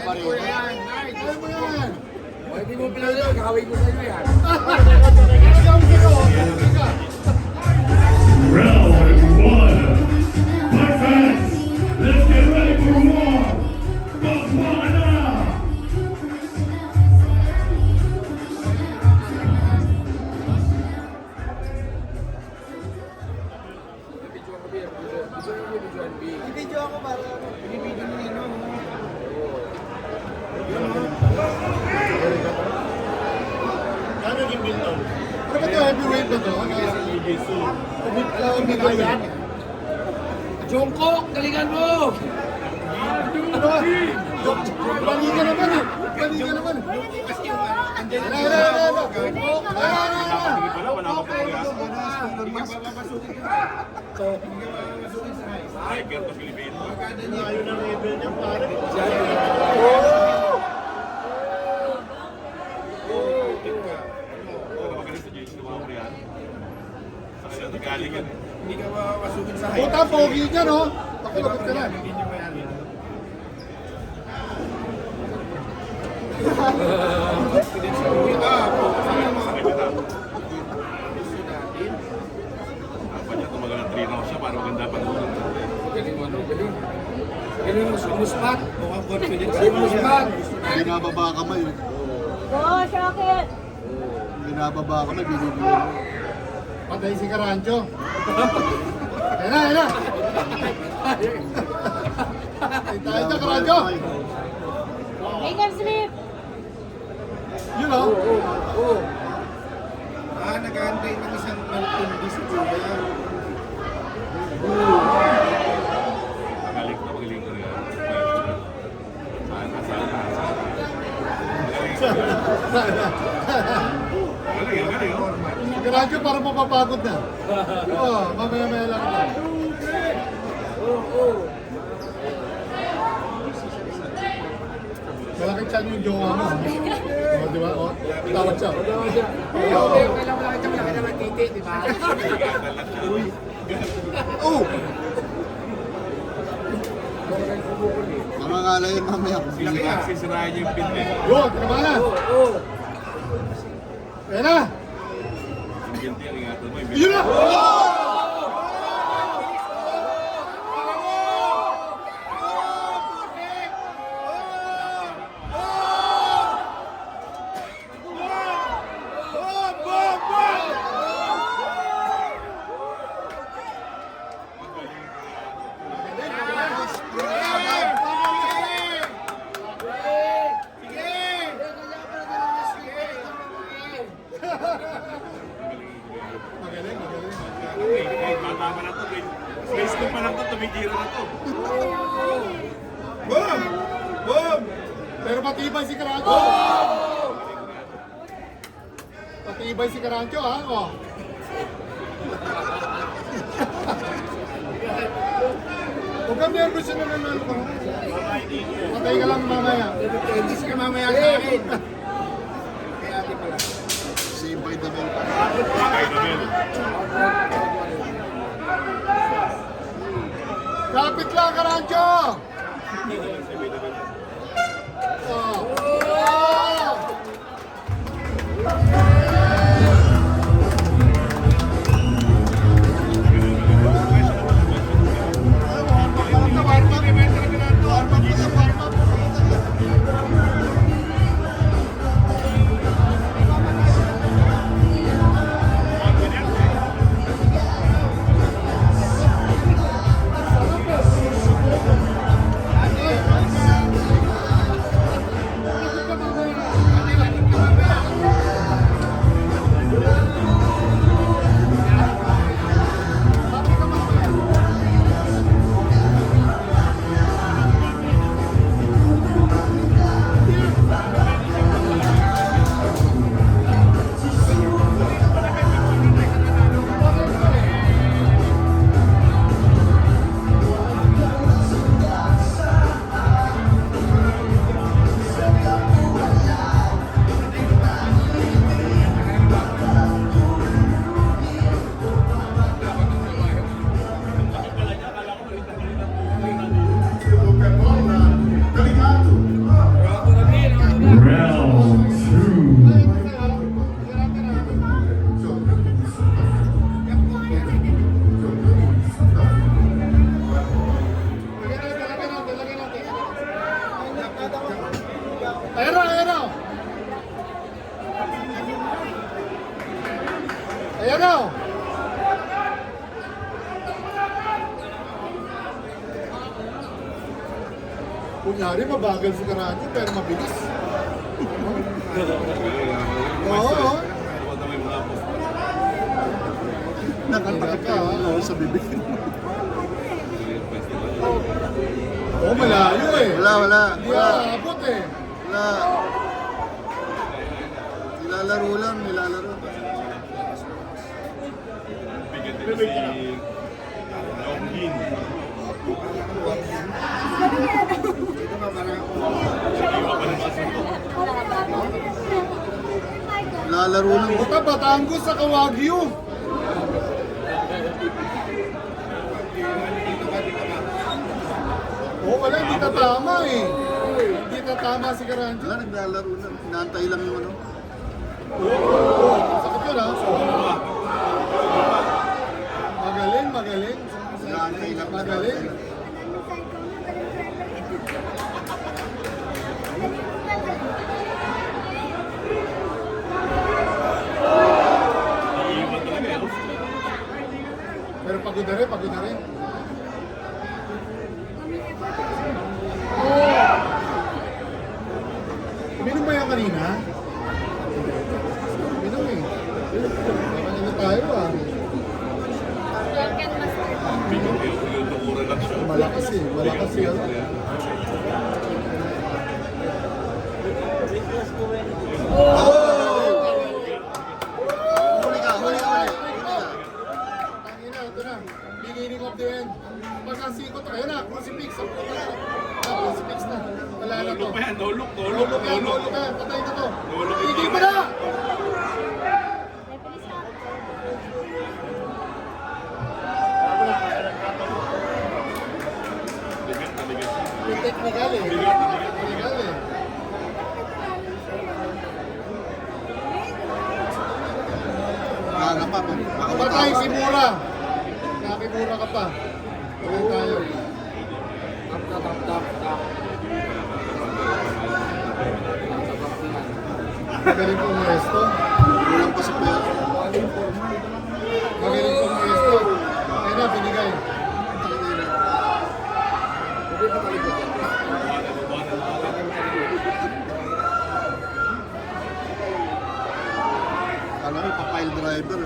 pa rin. Kaya mo yan. Hindi mo pinalo, gawin ko sa'yo yan. Round one. My friends, let's get ready for war. Botswana. Video ako para binibigyan mo yun. Ano yung Milton? Ano ba ito? Heavyweight ba ito? Ano? Jungkook, galingan mo! Bali ka naman eh. Bali ka naman eh. Ayun ang level niya, pare. Hindi ka mapasugin sa height. Puta, pogi niya no? Pakilapit ka na. Hindi nyo mayamin. Uy ka, focus mo. Dapat niya tumagal ng 3 rounds siya para maganda pa doon. Galing mo, no? Galing. Galing mo, sumuspat. Mukhang confident. Sumuspat. Binababa kamay. Go, Shakit! Binababa kamay, binibigyan. Patay si Karancho. Ayan na, ayan na. Tayo na, Karancho. Make him sleep! Yun o. Nag-aantay ng isang maltindi si Kuya. Magaling na, magaling ko rin. Magaling, magaling. Si Karancho parang mapapagod na. Oo, mamaya-maya lang ito. Malaki chan yung jowa mo. O, di ba? O, tawad siya. Kailangan mo lang ito, malaki naman titi, di ba? Oh! Mga ngala yun mamaya. Sila kaya sisirayan niya yung pin eh. Yun, tama na. Ayan na. Yung guilty ang ingatan mo. Yun na! Magaling, magaling. Kahit bata pa na to, grade school pa lang to, tumitira na to. Boom! Boom! Pero matibay si Karancho. Matibay si Karancho, ha? O. Huwag kang nervous na nanalo ka. Patay ka lang mamaya. Edis ka mamaya sa akin. Kaya di pala. Same by the bell. Bakay na din. Kapit lang, Karancho! Yan o! Kunyari, mabagal si Karanjo, pero mabilis. Oo. Huwag na may mga po. Nakatakot ka sa bibig. Oo, malayo eh. Wala. Hindi aabot eh. Wala. Nilalaro lang. Bigyan din si Longgin. Iwa pa ng masunod. Nilalaro lang. Buta, Batangas sa Kawagyu. Oo, wala, hindi tatama eh. Hindi tatama si Karanjo. Wala, naglalaro lang. Inaantay lang yung ano. Sakit yun ha. Magaling. Inaantay lang. Magaling. Iiwan talaga eh. Pero pagod na rin. Uminom ba yan kanina? Uminom eh. Kanina tayo ah. Yung tukuran lang siya. Malakas eh. Huli ka. Tangina, ito na. Beginning of the end. Pagkasikot, ayun na, crucifix. Crucifix na. Wala na to. Tulog pa yan. Tulog. Tulog yan. Patay na to. Tulog. Tigil mo na! Yung technical eh. Technical eh. Maaga pa. Patay si Mura. Nakimura ka pa. Ulit tayo. Magaling po Modesto. Kulang pa sa pera. Magaling po Modesto. Ayun na, binigay. Kala ko pa-pile driver.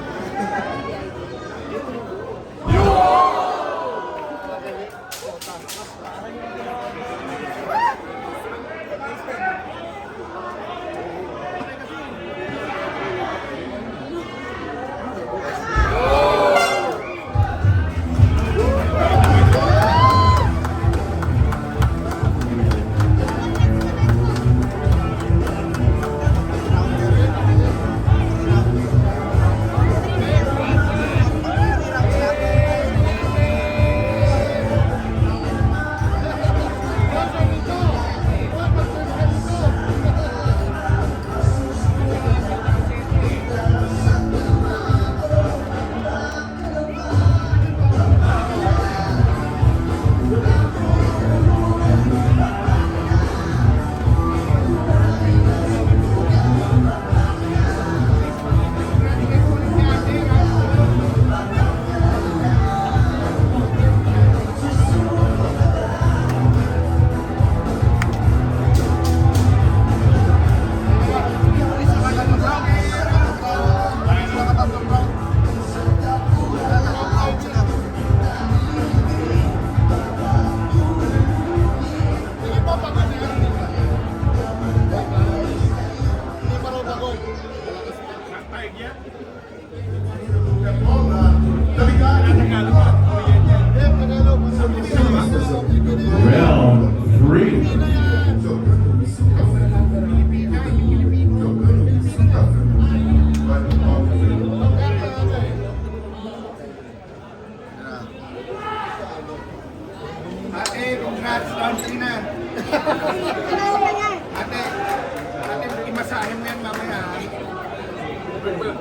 Round 3. Ate, congrats. Launch na. Ate, imasahe mo yan mamaya.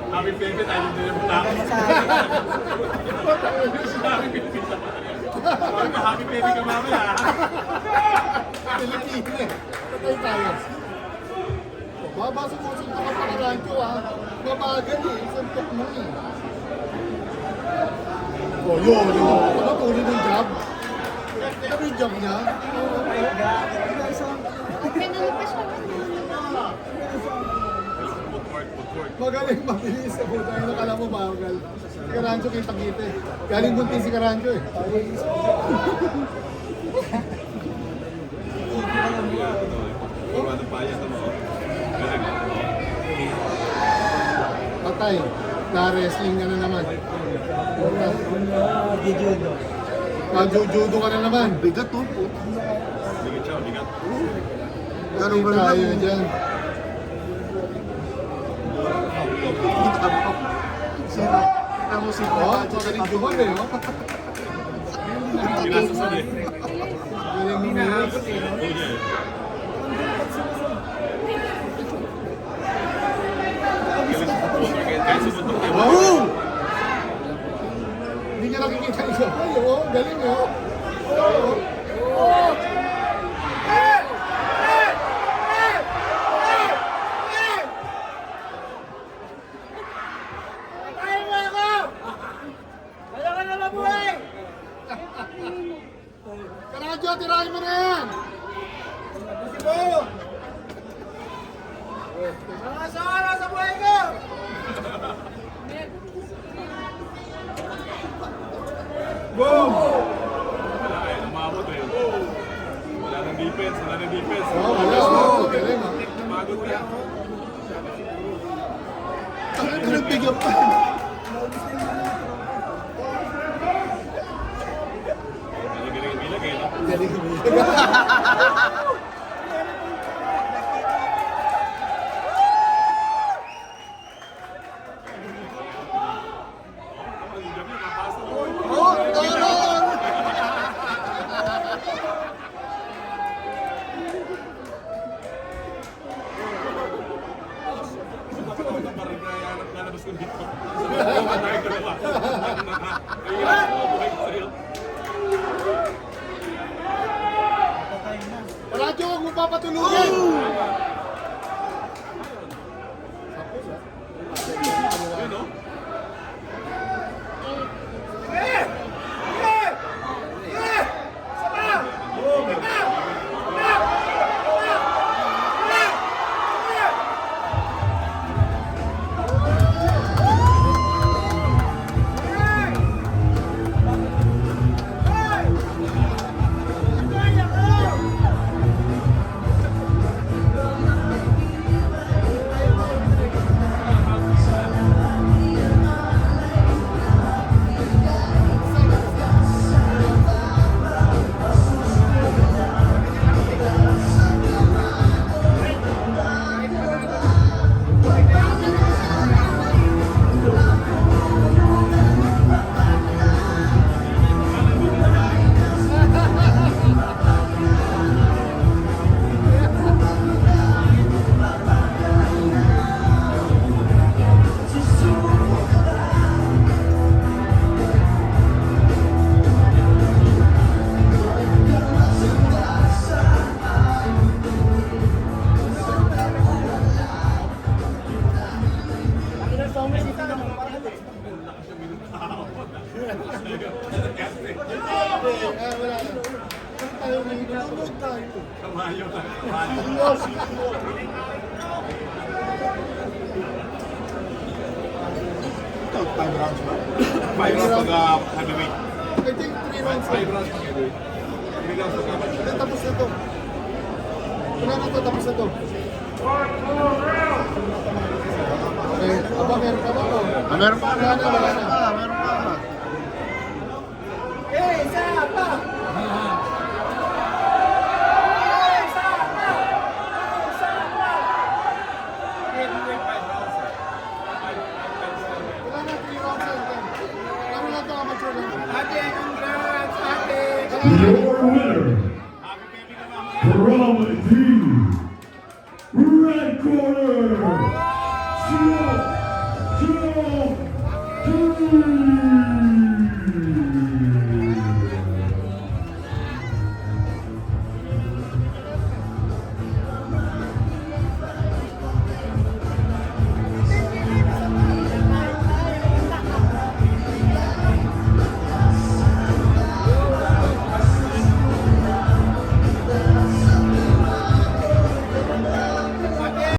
Happy baby, tayo din yung mula. Happy baby ka mamaya. Pilipino eh. Patay tayo. Babasa mo sa mga pangarancho ah. Mabagal eh. Isang tok mo eh. Oh, yun. Ano, tuloy ng jab? Ano yung jab niya? Pinalo pa siya. Footwork. Magaling mabilis sa buta. Yung nakala mo bagal. Si Carancho kitang-kita eh. Galing buntin si Carancho eh. Ano pa yan? Patay. Na-wrestling ka na naman. Judo ka na naman. Bigat to. Bigat siya, bigat. Ganun ba tayo dyan? Tamo si Oh, magaling juman eh. Oh. Ginasusan eh. Galing minahas. Kahit sa suntok tayo. Oh! Hindi niya nakikita yung sabay. Oh, galing oh. Carancho, tirahin mo na yan! Ay, umabot eh. Wala nang defense, wala nang defense. Oh, wala. Oh, galing ah. Pagod na. Nagbigyan pa. Galing-galing ang bilag eh. No? Galing mo. Ang gabi, napasok. Oh, taran! Parang nayanap lalabas ko dito. Matay ko naman. Ayun, buhay ko sa'yo. Carancho, huwag mo papatulugin! Ayun, no? Wala na. Tayo na yun. Ano tayo? Kamayo ka. Kamayo. Ito, 5 rounds ba? 5 rounds pag heavyweight. I think 3 rounds. 5 rounds pag heavyweight. 3 rounds pag amateur. Hindi, tapos na to. Wala na to, tapos na to. Okay, aba, meron pa ba to? Meron pa. Wala na, wala na.